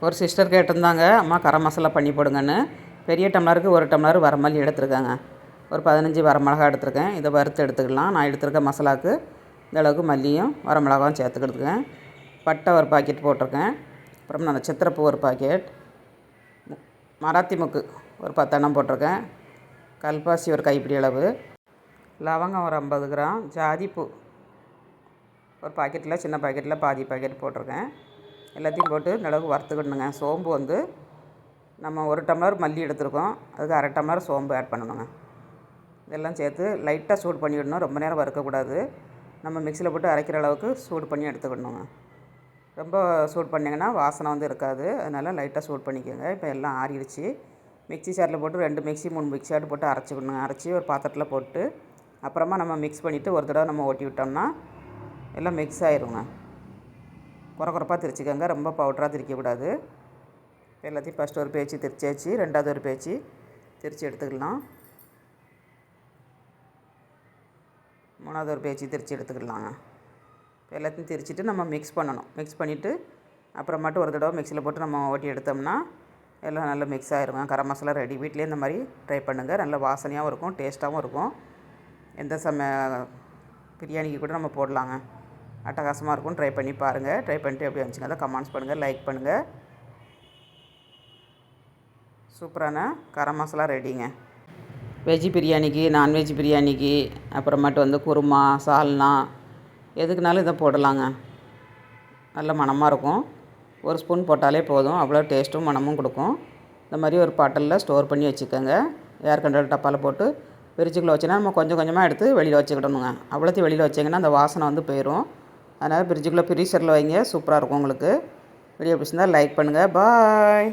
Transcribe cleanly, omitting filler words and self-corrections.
ஒரு சிஸ்டர் கேட்டிருந்தாங்க, அம்மா கரம் மசாலா பண்ணி போடுங்கன்னு. பெரிய டம்ளருக்கு 1 டம்ளர் வரமல்லி எடுத்துருக்கேங்க. ஒரு 15 வரமிளகா எடுத்துருக்கேன். இதை வறுத்து எடுத்துக்கலாம். நான் எடுத்துருக்க மசாலாவுக்கு இந்த அளவுக்கு மல்லியும் வரமிளகாவும் சேர்த்துக்கிட்டுருக்கேன். பட்டை ஒரு பாக்கெட் போட்டிருக்கேன். அப்புறம் நான் சித்திரப்பூ ஒரு பாக்கெட், மராத்தி மொக்கு ஒரு 10 எண்ணம் போட்டிருக்கேன். கல்பாசி ஒரு கைப்பிடி அளவு, லவங்கம் ஒரு 50 கிராம், ஜாதிப்பூ ஒரு பாக்கெட்டில் சின்ன பாக்கெட்டில் பாதி பாக்கெட் போட்டிருக்கேன். எல்லாத்தையும் போட்டு இந்த அளவுக்கு வறுத்துக்கிடணுங்க. சோம்பு வந்து நம்ம 1 டம்ளர் மல்லி எடுத்துருக்கோம், அதுக்கு 1/2 டம்ளர் சோம்பு ஆட் பண்ணணுங்க. இதெல்லாம் சேர்த்து லைட்டாக சூடு பண்ணிவிடணும். ரொம்ப நேரம் வறுக்கக்கூடாது. நம்ம மிக்சியில் போட்டு அரைக்கிற அளவுக்கு சூடு பண்ணி எடுத்துக்கிடணுங்க. ரொம்ப சூடு பண்ணிங்கன்னா வாசனை வந்து இருக்காது. அதனால் லைட்டாக சூடு பண்ணிக்கோங்க. இப்போ எல்லாம் ஆறிடுச்சு. மிக்ஸி ஜாரில் போட்டு 2 மிக்ஸி 3 மிக்ஸி ஆட் போட்டு அரைச்சிக்கணும். அரைச்சி ஒரு பாத்திரத்தில் போட்டு அப்புறமா நம்ம மிக்ஸ் பண்ணிவிட்டு ஒரு தடவை நம்ம ஓட்டி விட்டோம்னா எல்லாம் மிக்ஸ் ஆயிருங்க. குறப்பாக திரிச்சிக்கோங்க, ரொம்ப பவுடராக திரிக்கக்கூடாது. எல்லாத்தையும் ஃபஸ்ட்டு ஒரு பேச்சு திரிச்சாச்சு, 2வது ஒரு பேச்சு திரித்து எடுத்துக்கலாம், 3வது ஒரு பேச்சு திரித்து எடுத்துக்கலாங்க. எல்லாத்தையும் திரிச்சிட்டு நம்ம மிக்ஸ் பண்ணணும். மிக்ஸ் பண்ணிவிட்டு அப்புறமாட்டு ஒரு தடவை மிக்சியில் போட்டு நம்ம ஓட்டி எடுத்தோம்னா எல்லாம் நல்லா மிக்ஸ் ஆகிருங்க. கரம் மசாலா ரெடி. வீட்டிலே இந்த மாதிரி ட்ரை பண்ணுங்கள். நல்ல வாசனையாகவும் இருக்கும், டேஸ்ட்டாகவும் இருக்கும். எந்த பிரியாணிக்கு கூட நம்ம போடலாங்க. அட்டகாசமாக இருக்கும். ட்ரை பண்ணி பாருங்கள். ட்ரை பண்ணிட்டு எப்படி வந்துச்சுங்க அதை கமெண்ட்ஸ் பண்ணுங்கள், லைக் பண்ணுங்கள். சூப்பரான கரம் மசாலா ரெடிங்க. வெஜ் பிரியாணிக்கு, நான்வெஜ் பிரியாணிக்கு, அப்புறமேட்டு வந்து குருமா, சால்னா எதுக்குனாலும் இதை போடலாங்க. நல்ல மணமாக இருக்கும். ஒரு ஸ்பூன் போட்டாலே போதும், அவ்வளோ டேஸ்ட்டும் மணமும் கொடுக்கும். இந்த மாதிரி ஒரு பாட்டிலில் ஸ்டோர் பண்ணி வச்சுக்கோங்க. ஏர் கண்ட்ரோல் டப்பாவில் போட்டு ஃப்ரிட்ஜுக்குள்ளே வச்சுன்னா நம்ம கொஞ்சம் கொஞ்சமாக எடுத்து வெளியில் வச்சுக்கிடணுங்க. அவ்வளோத்தையும் வெளியில் வச்சிங்கன்னா அந்த வாசனை வந்து போயிடும். அதனால் ஃப்ரிட்ஜுக்குள்ளே ஃப்ரீசரில் வைங்க. சூப்பராக இருக்கும் உங்களுக்கு. வீடியோ பிடிச்சிருந்தால் லைக் பண்ணுங்கள். பாய்.